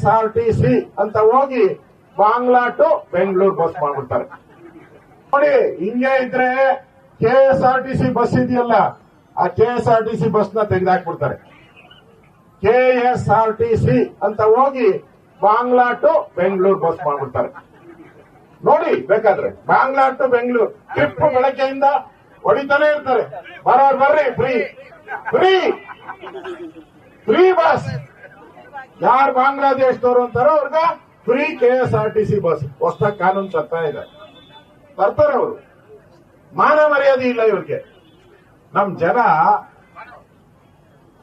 KSRTC ಅಂತ ಹೋಗಿ Bangla to Bengaluru bus ಮಾಡ್ಬಿಡ್ತಾರೆ. ನೋಡಿ, ಹಿಂಗೆ ಇದ್ರೆ KSRTC ಬಸ್ ಇದೆಯಲ್ಲ, ಆ KSRTC ಬಸ್ ನ ತೆಗೆದಾಕ್ಬಿಡ್ತಾರೆ. KSRTC ಅಂತ ಹೋಗಿ ಬಾಂಗ್ಲಾ ಟು ಬೆಂಗಳೂರು ಬಸ್ ಮಾಡ್ಬಿಡ್ತಾರೆ. ನೋಡಿ, ಬೇಕಾದ್ರೆ ಬಾಂಗ್ಲಾ ಟು ಬೆಂಗಳೂರು ಟ್ರಿಪ್ ಬೆಳಗ್ಗೆಯಿಂದ ಹೊಡಿತಾನೆ ಇರ್ತಾರೆ. ಬರೋರ್ ಬರ್ರಿ, ಫ್ರೀ ಫ್ರೀ ಫ್ರೀ ಬಸ್. ಯಾರು ಬಾಂಗ್ಲಾದೇಶದವರು ಅಂತಾರೋ ಅವ್ರಿಗೆ ಫ್ರೀ KSRTC ಬಸ್. ಹೊಸ ಕಾನೂನು ತರ್ತಾ ಇದೆ, ತರ್ತಾರೆ ಅವರು. ಮಾನ ಮರ್ಯಾದೆ ಇಲ್ಲ ಇವ್ರಿಗೆ. ನಮ್ ಜನ,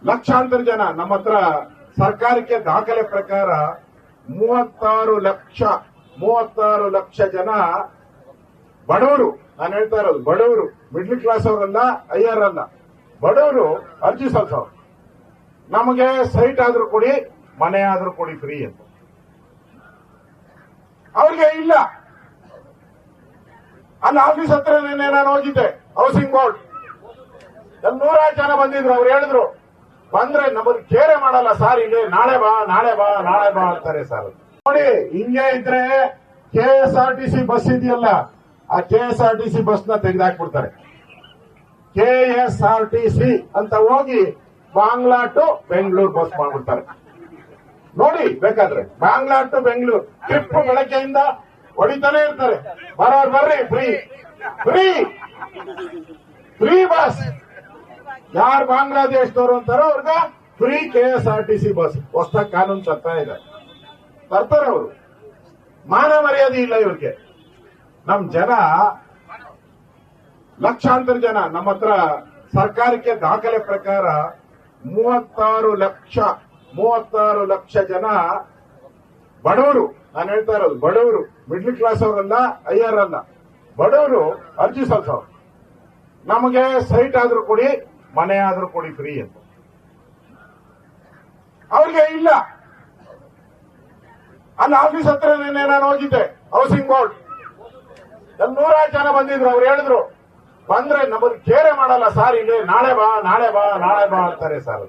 ಲಕ್ಷಾಂತರ ಜನ ನಮ್ಮ ಹತ್ರ ಸರ್ಕಾರಕ್ಕೆ ದಾಖಲೆ ಪ್ರಕಾರ 36 ಲಕ್ಷ ಜನ ಬಡವರು. ನಾನು ಹೇಳ್ತಾ ಇರೋದು ಬಡವರು, ಮಿಡ್ಲ್ ಕ್ಲಾಸ್ ಅವರಲ್ಲ, ಹೈಯರ್ ಅಲ್ಲ, ಬಡವರು ಅರ್ಜಿ ಸಲ್ಲಿಸೋರು. ನಮಗೆ ಸೈಟ್ ಆದ್ರೂ ಕೊಡಿ, ಮನೆ ಆದ್ರೂ ಕೊಡಿ ಫ್ರೀ ಅಂತ. ಅವ್ರಿಗೆ ಇಲ್ಲ. ಅಲ್ಲಿ ಆಫೀಸ್ ಹತ್ರ ನಿನ್ನೆ ನಾನು ಹೋಗಿದ್ದೆ, ಹೌಸಿಂಗ್ ಬೋರ್ಡ್. 100 ಜನ ಬಂದಿದ್ರು. ಅವ್ರು ಹೇಳಿದ್ರು, ಬಂದ್ರೆ ನಮಗೆ ಕೇರೆ ಮಾಡಲ್ಲ ಸರ್, ಇಲ್ಲಿ ನಾಳೆ ಬಾ ನಾಳೆ ಬಾ ನಾಳೆ ಬಾ ಅಂತಾರೆ ಸರ್. ನೋಡಿ, ಹಿಂಗೆ ಇದ್ರೆ KSRTC ಬಸ್ ಇದೆಯಲ್ಲ, ಆ KSRTC ಬಸ್ ನ ತೆಗೆದಾಕ್ಬಿಡ್ತಾರೆ. KSRTC ಅಂತ ಹೋಗಿ ಬಾಂಗ್ಲಾ ಟು ಬೆಂಗಳೂರು ಬಸ್ ಮಾಡ್ಬಿಡ್ತಾರೆ. ನೋಡಿ, ಬೇಕಾದ್ರೆ ಬಾಂಗ್ಲಾ ಟು ಬೆಂಗಳೂರು ಟ್ರಿಪ್ ಬೆಳಗ್ಗೆಯಿಂದ ಹೊಡಿತಾನೆ ಇರ್ತಾರೆ. ಬರೋರ್ ಬರ್ರಿ, ಫ್ರೀ ಫ್ರೀ ಫ್ರೀ ಬಸ್. ಯಾರು ಬಾಂಗ್ಲಾದೇಶದವರು ಅಂತಾರೋ ಅವ್ರಿಗೆ ಫ್ರೀ KSRTC ಬಸ್. ಹೊಸ ಕಾನೂನು ತರ್ತಾ ಇದೆ, ತರ್ತಾರೆ ಅವರು. ಮಾನ ಮರ್ಯಾದೆ ಇಲ್ಲ ಇವ್ರಿಗೆ. ನಮ್ ಜನ, ಲಕ್ಷಾಂತರ ಜನ ನಮ್ಮ ಹತ್ರ ಸರ್ಕಾರಕ್ಕೆ ದಾಖಲೆ ಪ್ರಕಾರ 36 ಲಕ್ಷ ಜನ ಬಡವರು. ನಾನು ಹೇಳ್ತಾ ಇರೋದು ಬಡವರು, ಮಿಡ್ಲ್ ಕ್ಲಾಸ್ ಅವರಲ್ಲ, ಹೈಯರ್ ಅಲ್ಲ, ಬಡವರು ಅರ್ಜಿ ಸಲ್ಲಿಸೋರು. ನಮಗೆ ಸೈಟ್ ಆದ್ರೂ ಕೊಡಿ, ಮನೆ ಆದ್ರೂ ಕೊಡಿ ಫ್ರೀ ಅಂತ. ಅವ್ರಿಗೆ ಇಲ್ಲ. ಅಲ್ಲಿ ಆಫೀಸ್ ಹತ್ರ ನಿನ್ನೆ ನಾನು ಹೋಗಿದ್ದೆ, ಹೌಸಿಂಗ್ ಬೋರ್ಡ್. 100 ಜನ ಬಂದಿದ್ರು. ಅವ್ರು ಹೇಳಿದ್ರು, ಬಂದ್ರೆ ನಮಗೆ ಕೇರೆ ಮಾಡಲ್ಲ ಸರ್, ಇಲ್ಲಿ ನಾಳೆ ಬಾ ನಾಳೆ ಬಾ ನಾಳೆ ಬಾ ಅಂತಾರೆ ಸರ್.